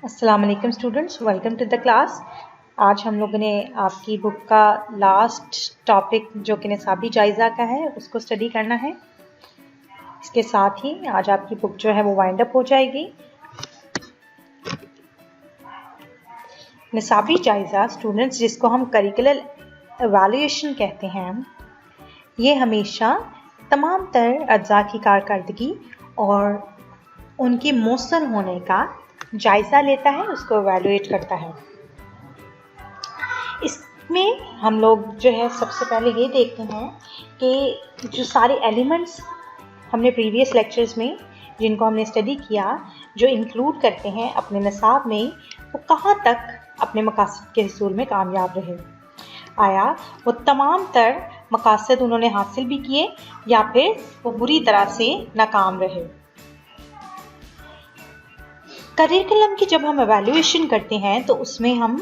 अस्सलाम वालेकुम students, welcome to the class. आज हम लोगों ने आपकी बुक का लास्ट टॉपिक जो कि निसाबी जायज़ा का है उसको स्टडी करना है। इसके साथ ही आज आपकी बुक जो है वो वाइंड अप हो जाएगी। निसाबी जायज़ा स्टूडेंट्स, जिसको हम करिकुलर एवेल्यूएशन कहते हैं, ये हमेशा तमाम तर अज्जा की कारकर्दगी और उनकी मौसर होने का जायज़ा लेता है, उसको एवेल्यूएट करता है। इसमें हम लोग जो है सबसे पहले ये देखते हैं कि जो सारे एलिमेंट्स हमने प्रीवियस लेक्चर्स में जिनको हमने स्टडी किया, जो इंक्लूड करते हैं अपने निसाब में, वो कहाँ तक अपने मकासद के हुसूल में कामयाब रहे। आया वो तमाम तर मकासद उन्होंने हासिल भी किए या फिर वो बुरी तरह से नाकाम रहे। करिकुलम की जब हम एवेल्यूएशन करते हैं तो उसमें हम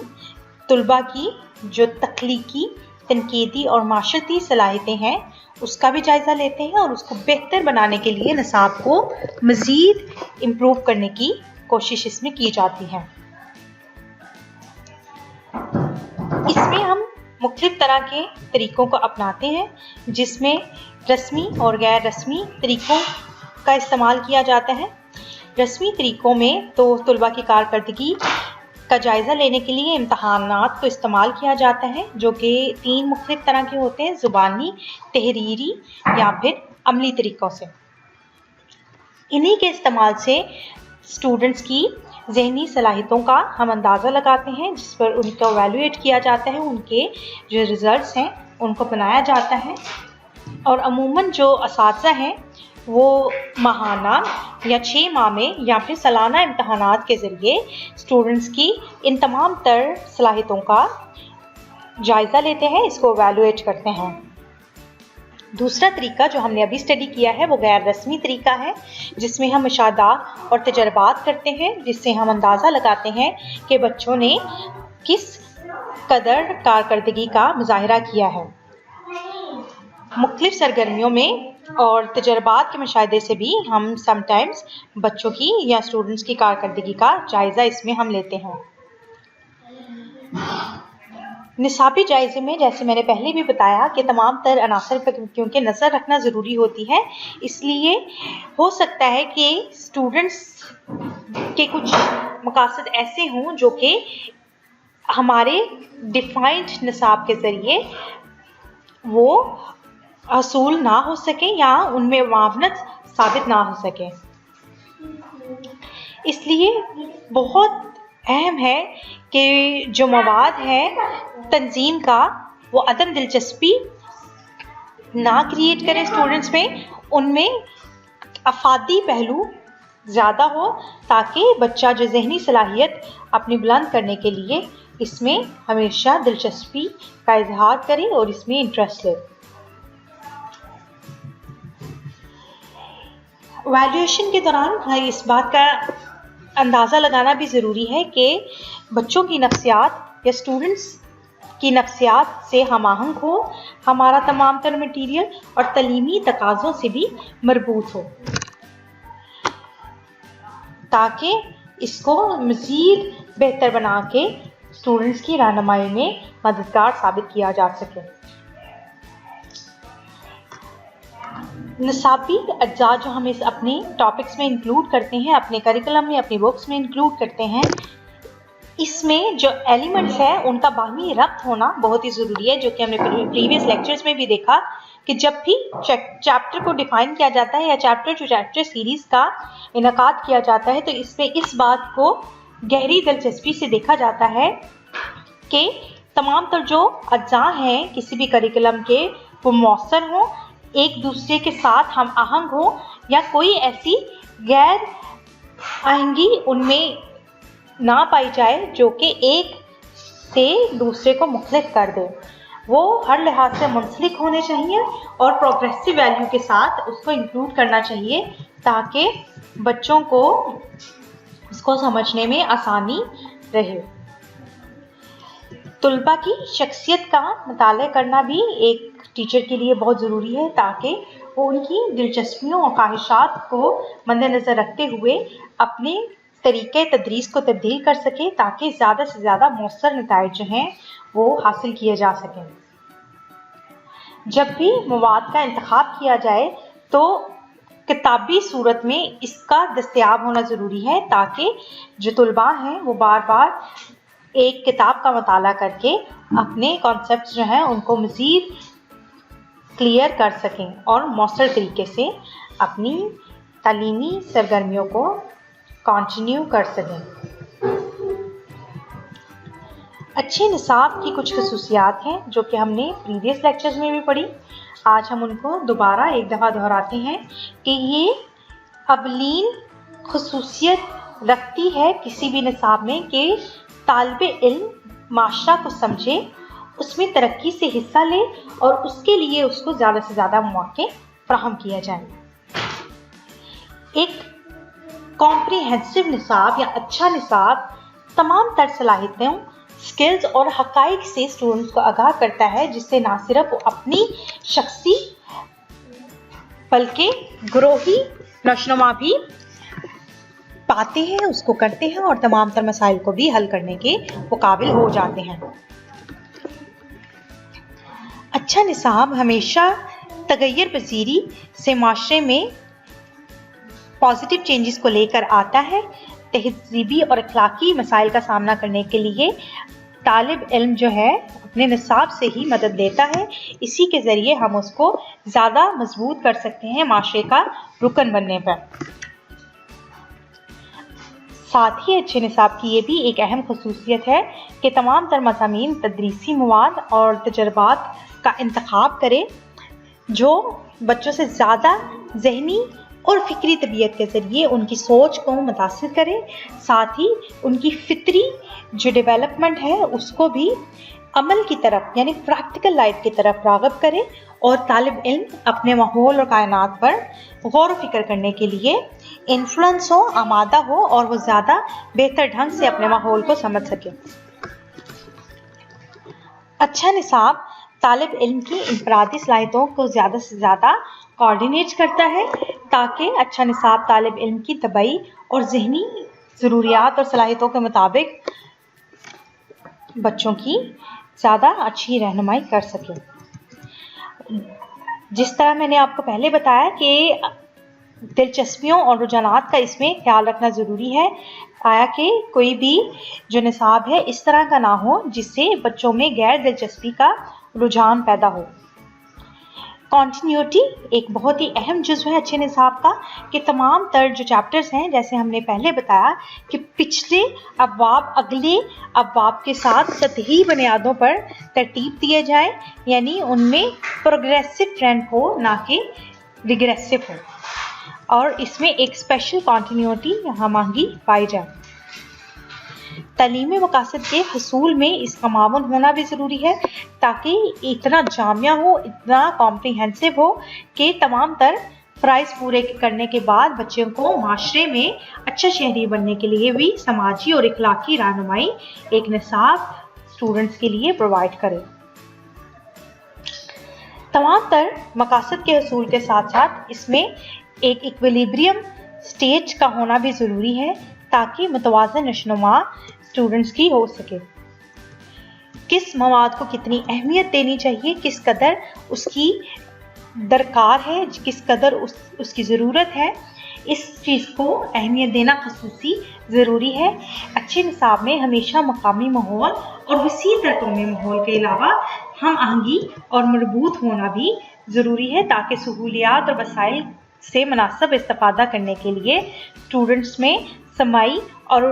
तुलबा की जो तख्लीकी, तनकीदी और माशरती सलाहियतें हैं उसका भी जायज़ा लेते हैं और उसको बेहतर बनाने के लिए निसाब को मज़ीद इम्प्रूव करने की कोशिश इसमें की जाती है। इसमें हम मुख्तलिफ तरह के तरीक़ों को अपनाते हैं, जिसमें रस्मी और गैर रस्मी तरीक़ों का इस्तेमाल किया जाता है। रस्मी तरीक़ों में तो तुलबा की कारकर्दगी का जायज़ा लेने के लिए इम्तहानात को इस्तेमाल किया जाता है, जो कि 3 मुख्तलिफ तरह के होते हैं, ज़ुबानी, तहरीरी या फिर अमली तरीक़ों से। इन्हीं के इस्तेमाल से स्टूडेंट्स की ज़हनी सलाहियतों का हम अंदाज़ा लगाते हैं, जिस पर उनको एवेल्यूएट किया जाता है, उनके जो रिज़ल्ट्स हैं उनको बनाया जाता है। और अमूमन जो असातिज़ा हैं वो माहाना या 6 माह में या फिर सालाना इम्तहानात के ज़रिए स्टूडेंट्स की इन तमाम तर सलाहियतों का जायज़ा लेते हैं, इसको एवेल्यूएट करते हैं। दूसरा तरीका जो हमने अभी स्टडी किया है वो गैर रस्मी तरीका है, जिसमें हम मुशाहदात और तजर्बात करते हैं, जिससे हम अंदाज़ा लगाते हैं कि बच्चों ने किस कदर कारकर्दगी का मुजाहिरा किया है। मुख्तलिफ सरगर्मियों में और तजर्बात के मुशाहिदे से भी हम समटाइम्स बच्चों की या स्टूडेंट्स की कारकर्दगी का जायज़ा इसमें हम लेते हैं। निसाबी जायज़े में जैसे मैंने पहले भी बताया कि तमाम तर अनासर पर क्योंकि नज़र रखना ज़रूरी होती है, इसलिए हो सकता है कि स्टूडेंट्स के कुछ मकासद ऐसे हों जो कि हमारे डिफाइंड निसाब के ज़रिए वो हसूल ना हो सके या उनमें मुआवनत साबित ना हो सके। इसलिए बहुत अहम है कि जो मवाद है तंजीम का, वो अदम दिलचस्पी ना क्रिएट करें स्टूडेंट्स में, उनमें अफादी पहलू ज़्यादा हो, ताकि बच्चा जो ज़हनी सलाहियत अपनी बुलंद करने के लिए इसमें हमेशा दिलचस्पी का इजहार करे और इसमें इंटरेस्ट ले। एवेल्यूएशन के दौरान इस बात का अंदाज़ा लगाना भी ज़रूरी है कि बच्चों की नफ्सियात या स्टूडेंट्स की नफ्सियात से हमाहंग हो, हमारा तमाम तर मटीरियल और तलीमी तकाज़ों से भी मरबूत हो, ताकि इसको मज़ीद बेहतर बना के स्टूडेंट्स की रहनुमाई में मददगार साबित किया जा सके। निसाबी अज्जा जो हम इस अपने टॉपिक्स में इंक्लूड करते हैं, अपने करिकुलम में, अपनी बुक्स में इंक्लूड करते हैं, इसमें जो एलिमेंट्स हैं उनका बाहमी रब्त होना बहुत ही ज़रूरी है, जो कि हमने प्रीवियस लेक्चर्स में भी देखा कि जब भी चैप्टर को डिफ़ाइन किया जाता है या चैप्टर टू चैप्टर सीरीज़ का इनकाद किया जाता है, तो इसमें इस बात को गहरी दिलचस्पी से देखा जाता है कि तमाम तर जो अज्जा हैं किसी भी करिकुलम के वो मौसर हों, एक दूसरे के साथ हम आहंग हो, या कोई ऐसी गैर आहंगी उनमें ना पाई जाए जो कि एक से दूसरे को मुख्तलिफ कर दे। वो हर लिहाज से मुंसलिक होने चाहिए और प्रोग्रेसिव वैल्यू के साथ उसको इंक्लूड करना चाहिए, ताकि बच्चों को उसको समझने में आसानी रहे। तुलबा की शख्सियत का मुताला करना भी एक टीचर के लिए बहुत ज़रूरी है, ताकि वो उनकी दिलचस्पियों और ख्वाहिशात को मद्देनज़र रखते हुए अपने तरीके तदरीस को तब्दील कर सके ताकि ज़्यादा से ज़्यादा मौसर नताइज जो हैं वो हासिल किए जा सकें। जब भी मवाद का इंतखाब किया जाए तो किताबी सूरत में इसका दस्तयाब होना ज़रूरी है ताकि जो तुलबा हैं वो बार बार एक किताब का मताला करके अपने कॉन्सेप्ट्स जो हैं उनको मज़ीद क्लियर कर सकें और मौसर तरीके से अपनी तालीमी सरगर्मियों को कंटिन्यू कर सकें। अच्छे निसाब की कुछ खसूसियात हैं जो कि हमने प्रीवियस लेक्चर्स में भी पढ़ी। आज हम उनको दोबारा एक दफ़ा दोहराते हैं कि ये अवलीन खसूसियत रखती है किसी भी निसाब में कि तालिब इल्म माशरा को समझे, उसमें तरक्की से हिस्सा ले और उसके लिए उसको ज़्यादा से ज़्यादा मौके फराहम किया जाए। एक कॉम्प्रिहेंसिव निसाब या अच्छा निसाब तमाम तर सलाहियतों, स्किल्स और हक़ाइक़ से स्टूडेंट्स को आगाह करता है, जिससे ना सिर्फ वो अपनी शख्सी बल्कि ग्रोही नशोनुमा भी पाते हैं, उसको करते हैं और तमाम तर मसाइल को भी हल करने के वो काबिल हो जाते हैं। अच्छा निसाब हमेशा तगय्युर पज़ीरी से माशरे में पॉजिटिव चेंजेस को लेकर आता है। तहज़ीबी और अखलाकी मसाइल का सामना करने के लिए तालिब इल्म जो है अपने निसाब से ही मदद लेता है। इसी के ज़रिए हम उसको ज़्यादा मजबूत कर सकते हैं माशरे का रुकन बनने पर। साथ ही अच्छे निसाब की ये भी एक अहम खसूसियत है कि तमाम तर मज़ामीन तदरीसी मवाद और तजर्बात का इंतखाब करे जो बच्चों से ज़्यादा ज़हनी और फ़िक्री तबीयत के ज़रिए उनकी सोच को मुतासिर करे, साथ ही उनकी फ़ितरी जो डेवलपमेंट है उसको भी अमल की तरफ यानी प्रैक्टिकल लाइफ की तरफ राग़िब करे और तालिब इल्म अपने माहौल और कायनात पर गौर व फिक्र करने के लिए इन्फ्लुएंस हो, आमादा हो और वो ज़्यादा बेहतर ढंग से अपने माहौल को समझ सके। अच्छा निसाब तालिब इल्म की इंफरादी सलाहियतों को ज़्यादा से ज़्यादा कोऑर्डिनेट करता है ताकि अच्छा निसाब तालिब इल्म की तबई और ज़हनी ज़रूरियात और सलाहियतों के मुताबिक बच्चों की ज़्यादा अच्छी रहनुमाई कर सके। जिस तरह मैंने आपको पहले बताया कि दिलचस्पियों और रुझानात का इसमें ख्याल रखना ज़रूरी है, आया कि कोई भी जो निसाब है इस तरह का ना हो जिससे बच्चों में गैर दिलचस्पी का रुझान पैदा हो। कॉन्टिन्यूटी एक बहुत ही अहम जुज़्व है अच्छे निसाब का कि तमाम तर जो चैप्टर्स हैं जैसे हमने पहले बताया कि पिछले अब्वाब अगले अब्वाब के साथ सतही बुनियादों पर तरतीब दिए जाए, यानी उनमें प्रोग्रेसिव ट्रेंड हो ना कि रिग्रेसिव हो, और इसमें एक स्पेशल कॉन्टिन्यूटी यहाँ मांगी पाई जाए। तालीमी मकासद के हसूल में इसका मामूल होना भी ज़रूरी है ताकि इतना जामिया हो, इतना कॉम्प्रिहेंसिव हो कि तमाम तर फ़राइज़ पूरे करने के बाद बच्चों को माशरे में अच्छा शहरी बनने के लिए भी समाजी और इखलाकी रहनुमाई एक निसाब स्टूडेंट्स के लिए प्रोवाइड करे। तमाम तर मकासद के हसूल के साथ साथ इसमें एक इक्विलिब्रियम स्टेज का होना भी ज़रूरी है ताकि मुतवाज़न नशोनुमा स्टूडेंट्स की हो सके। किस मवाद को कितनी अहमियत देनी चाहिए, किस कदर उसकी दरकार है, किस कदर उसकी ज़रूरत है, इस चीज़ को अहमियत देना खसूसी ज़रूरी है। अच्छे निसाब में हमेशा मकामी माहौल और वसी तरतूमी माहौल के अलावा हम आहंगी और मरबूत होना भी ज़रूरी है ताकि सहूलियात और वसाइल से मुनासिब इस्तेफादा करने के लिए स्टूडेंट्स में समाई और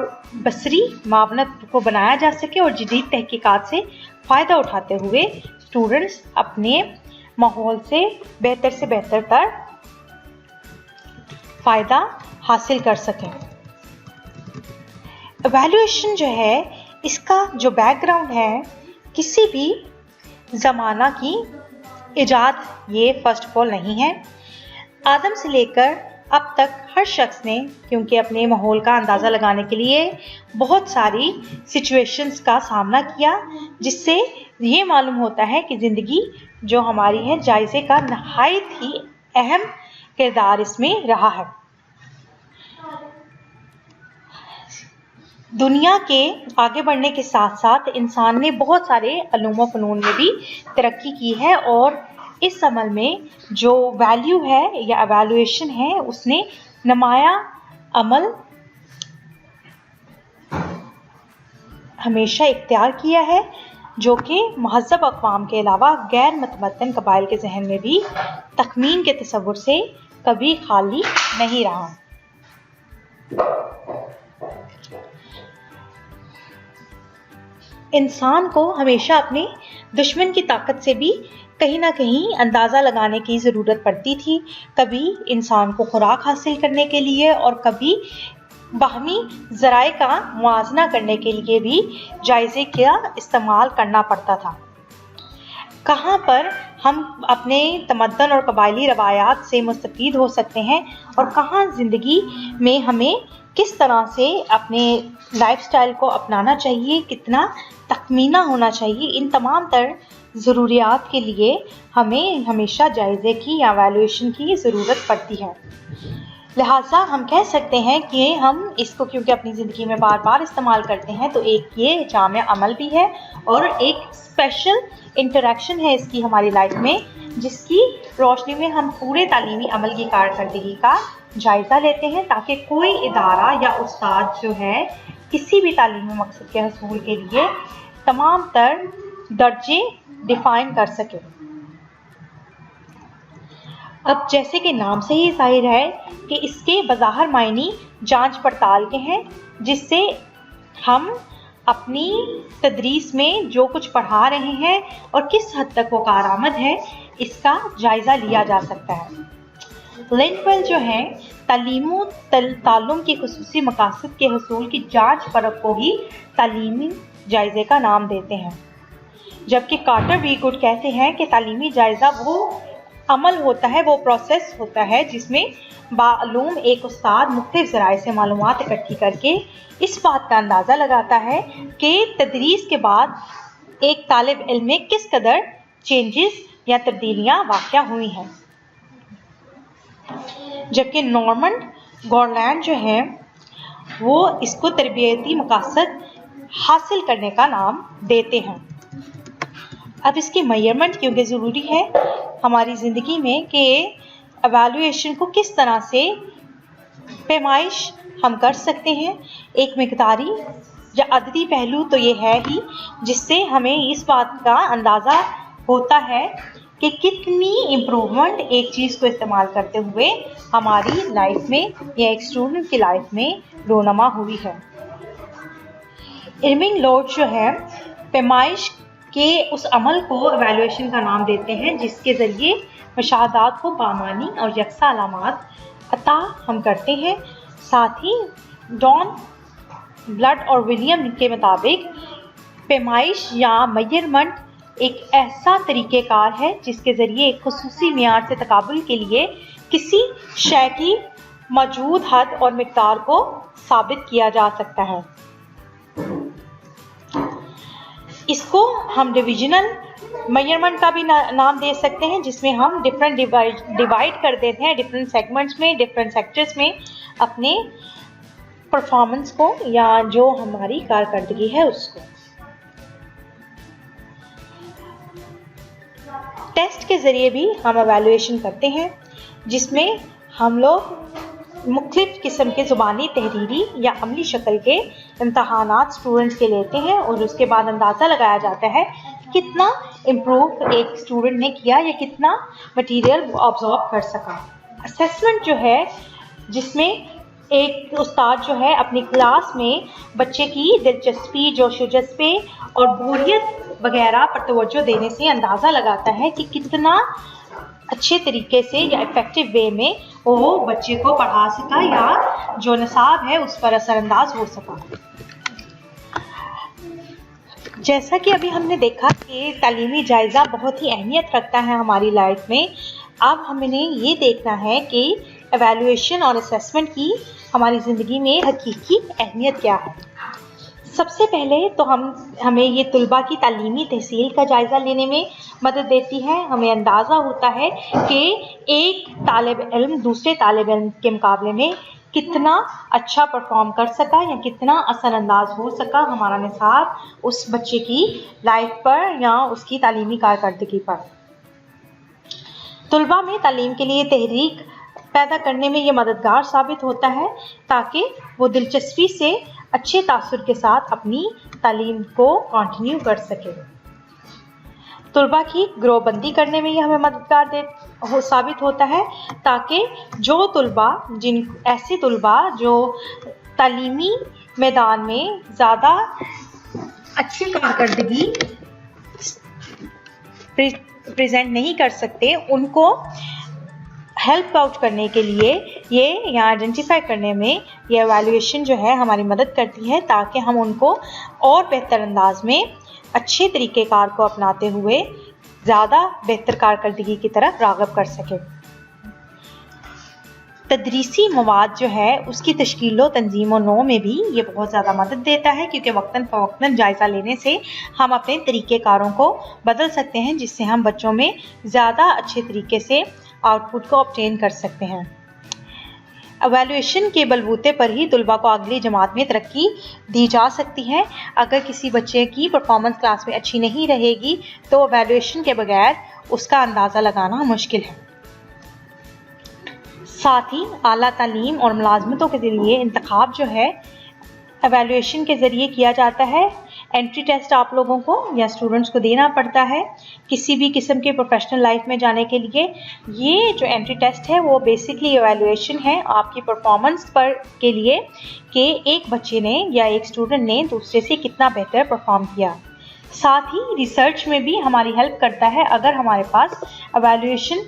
बसरी मावनत को बनाया जा सके और जदीद तहकीकात से फ़ायदा उठाते हुए स्टूडेंट्स अपने माहौल से बेहतर तर फ़ायदा हासिल कर सकें। एवेल्यूएशन जो है इसका जो बैकग्राउंड है किसी भी ज़माना की इजाद ये फर्स्ट ऑफ ऑल नहीं है। आदम से लेकर अब तक हर शख्स ने क्योंकि अपने माहौल का अंदाज़ा लगाने के लिए बहुत सारी सिचुएशंस का सामना किया, जिससे ये मालूम होता है कि ज़िंदगी जो हमारी है जायज़े का नहायत ही अहम किरदार इसमें रहा है। दुनिया के आगे बढ़ने के साथ साथ इंसान ने बहुत सारे अलूम व फ़नून में भी तरक्की की है और इस अमल में जो वैल्यू है या एवैल्यूएशन है उसने नुमाया अमल हमेशा इख्तियार किया है, जो कि महज़ब अक़वाम के अलावा गैर मतमद्दन कबाइल के जहन में भी तख़मीन के तसव्वुर से कभी खाली नहीं रहा। इंसान को हमेशा अपने दुश्मन की ताकत से भी कहीं ना कहीं अंदाज़ा लगाने की ज़रूरत पड़ती थी, कभी इंसान को खुराक हासिल करने के लिए और कभी बाहमी ज़राए का मुआजना करने के लिए भी जायज़े का इस्तेमाल करना पड़ता था। कहाँ पर हम अपने तमद्दन और कबायली रवायात से मुस्तफ़ीद हो सकते हैं और कहाँ ज़िंदगी में हमें किस तरह से अपने लाइफस्टाइल को अपनाना चाहिए, कितना तखमीना होना चाहिए, इन तमाम तर ज़रूरियात के लिए हमें हमेशा जायज़े की या एवैल्यूएशन की ज़रूरत पड़ती है। लिहाजा हम कह सकते हैं कि हम इसको क्योंकि अपनी ज़िंदगी में बार बार इस्तेमाल करते हैं तो एक ये जामे अमल भी है और एक स्पेशल इंटरेक्शन है इसकी हमारी लाइफ में, जिसकी रोशनी में हम पूरे तालीमी अमल की कारकर्दगी का जायज़ा लेते हैं ताकि कोई इदारा या उस्ताद जो है किसी भी तालीमी मकसद के हसूल के लिए तमाम तर दर्जे डिफ़ाइन कर सके। अब जैसे कि नाम से ही जाहिर है कि इसके बज़ाहिर मायनी जांच पड़ताल के हैं, जिससे हम अपनी तदरीस में जो कुछ पढ़ा रहे हैं और किस हद तक वो कारआमद है इसका जायज़ा लिया जा सकता है। लिंक्वेल जो है ताल्लुम की खुसूसी मकासद के हसूल की जांच परख को ही तालीमी जायज़े का नाम देते हैं, जबकि कार्टर बी गुड कहते हैं कि तालीमी जायज़ा वो अमल होता है, वो प्रोसेस होता है जिसमें बालूम एक उस्ताद मुख्तलिफ ज़राए से मालूमात इकट्ठी करके इस बात का अंदाज़ा लगाता है कि तदरीस के बाद एक तालिब इल्म में किस कदर चेंजेस या तब्दीलियाँ वाक़या हुई हैं। जबकि नॉर्मन गॉरलैंड जो है वो इसको तरबियती मकासद हासिल करने का नाम देते हैं। अब इसकी मेजरमेंट क्योंकि ज़रूरी है हमारी ज़िंदगी में कि एवैल्यूएशन को किस तरह से पैमाइश हम कर सकते हैं। एक मिक़दारी या अददी पहलू तो ये है ही जिससे हमें इस बात का अंदाज़ा होता है कि कितनी इम्प्रूवमेंट एक चीज़ को इस्तेमाल करते हुए हमारी लाइफ में या एक स्टूडेंट की लाइफ में रोनमा हुई है। इर्विंग लॉर्ड जो है पैमाइश के उस अमल को एवैल्यूएशन का नाम देते हैं जिसके ज़रिए मशाहदात को बामानी और यकसा अलामात अता हम करते हैं। साथ ही डॉन ब्लड और विलियम के मुताबिक पैमाइश या मेजरमेंट एक ऐसा तरीक़ेकार है जिसके ज़रिए एक खुसूसी मियार से तकाबुल के लिए किसी शय की मौजूद हद और मिक़दार को साबित किया जा सकता है। इसको हम डिविजनल मेजरमेंट का भी नाम दे सकते हैं, जिसमें हम डिफरेंट डिवाइड कर देते हैं डिफरेंट सेगमेंट्स में, डिफरेंट सेक्टर्स में अपने परफॉर्मेंस को या जो हमारी कारकर्दगी है उसको। टेस्ट के ज़रिए भी हम एवैल्यूएशन करते हैं जिसमें हम लोग मुख्तलिफ़ किस्म के ज़ुबानी, तहरीरी या अमली शक्ल के इम्तहानात स्टूडेंट्स के लेते हैं और उसके बाद अंदाज़ा लगाया जाता है कितना इम्प्रूव एक स्टूडेंट ने किया या कितना मटेरियल ऑब्जर्व कर सका। असेसमेंट जो है जिसमें एक उस्ताद जो है अपनी क्लास में बच्चे की दिलचस्पी, जोशो-जज़्बे और बोरियत वगैरह पर तवज्जो देने से अंदाज़ा लगाता है कि कितना अच्छे तरीके से या इफ़ेक्टिव वे में वो बच्चे को पढ़ा सका या जो निसाब है उस पर असरअंदाज हो सका। जैसा कि अभी हमने देखा कि तालीमी जायज़ा बहुत ही अहमियत रखता है हमारी लाइफ में, अब हमने ये देखना है कि एवैल्यूएशन और असेसमेंट की हमारी ज़िंदगी में हकीकी अहमियत क्या है। सबसे पहले तो हमें ये तुलबा की तालीमी तहसील का जायज़ा लेने में मदद देती है। हमें अंदाज़ा होता है कि एक तालिब इल्म दूसरे तालिब इल्म के मुकाबले में कितना अच्छा परफॉर्म कर सका या कितना असर अंदाज हो सका हमारा निसाब उस बच्चे की लाइफ पर या उसकी तालीमी कारकर्दगी पर। तुलबा में तालीम के लिए तहरीक पैदा करने में ये मददगार साबित होता है ताकि वो दिलचस्पी से अच्छे तासुर के साथ अपनी तालीम को कंटिन्यू कर सके। तुलबा की ग्रोहबंदी करने में ये हमें मददगार साबित होता है ताकि ऐसे तुलबा जो तालीमी मैदान में ज़्यादा अच्छी कारकर्दगी प्रेजेंट नहीं कर सकते, उनको हेल्प आउट करने के लिए ये या आइडेंटिफाई करने में ये एवेल्यूएशन जो है हमारी मदद करती है ताकि हम उनको और बेहतर अंदाज में अच्छे तरीक़ेकार को अपनाते हुए ज़्यादा बेहतर कारकर्दगी की तरफ राग़िब कर सकें। तदरीसी मवाद जो है उसकी तश्कील व तंजीम व नौ में भी ये बहुत ज़्यादा मदद देता है क्योंकि वक्तन फ़वक्तन जायज़ा लेने से हम अपने तरीक़ेकारों को बदल सकते हैं जिससे हम बच्चों में ज़्यादा अच्छे तरीके से आउटपुट को ऑब्टेन कर सकते हैं। एवेल्यूएशन के बलबूते पर ही तुलबा को अगली जमात में तरक्की दी जा सकती है। अगर किसी बच्चे की परफॉर्मेंस क्लास में अच्छी नहीं रहेगी तो एवेल्यूएशन के बगैर उसका अंदाज़ा लगाना मुश्किल है। साथ ही आला तालीम और मुलाजमतों के लिए इंतखाब जो है एवेल्यूएशन के ज़रिए किया जाता है। एंट्री टेस्ट आप लोगों को या स्टूडेंट्स को देना पड़ता है किसी भी किस्म के प्रोफेशनल लाइफ में जाने के लिए। ये जो एंट्री टेस्ट है वो बेसिकली एवेल्यूएशन है आपकी परफॉर्मेंस पर के लिए कि एक बच्चे ने या एक स्टूडेंट ने दूसरे से कितना बेहतर परफॉर्म किया। साथ ही रिसर्च में भी हमारी हेल्प करता है। अगर हमारे पास एवेल्यूएशन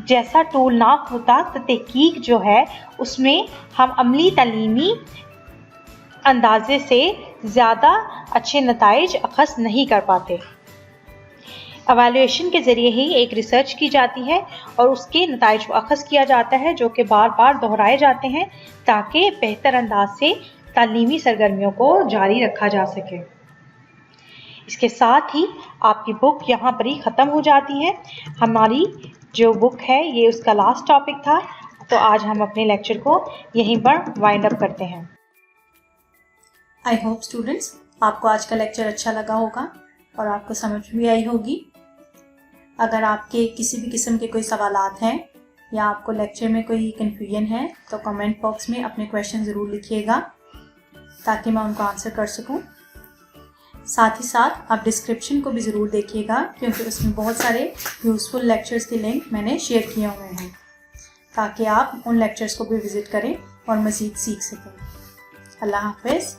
जैसा टूल ना होता तो तहकीक जो है उसमें हम अमली तालीमी अंदाजे से ज़्यादा अच्छे नताइज अखज़ नहीं कर पाते। एवेल्यूएशन के ज़रिए ही एक रिसर्च की जाती है और उसके नताइज को अखज़ किया जाता है जो कि बार बार दोहराए जाते हैं ताकि बेहतर अंदाज से तालीमी सरगर्मियों को जारी रखा जा सके। इसके साथ ही आपकी बुक यहाँ पर ही ख़त्म हो जाती है। हमारी जो बुक है ये उसका लास्ट टॉपिक था, तो आज हम अपने लेक्चर को यहीं पर वाइंड अप करते हैं। आई होप स्टूडेंट्स आपको आज का लेक्चर अच्छा लगा होगा और आपको समझ भी आई होगी। अगर आपके किसी भी किस्म के कोई सवालात हैं या आपको लेक्चर में कोई कन्फ्यूजन है तो कमेंट बॉक्स में अपने क्वेश्चन ज़रूर लिखिएगा ताकि मैं उनको आंसर कर सकूं। साथ ही साथ आप डिस्क्रिप्शन को भी ज़रूर देखिएगा क्योंकि उसमें बहुत सारे यूज़फुल लेक्चर्स के लिंक मैंने शेयर किए हुए हैं ताकि आप उन लेक्चर्स को भी विज़िट करें और मज़ीद सीख सकें। अल्लाह हाफ़िज़।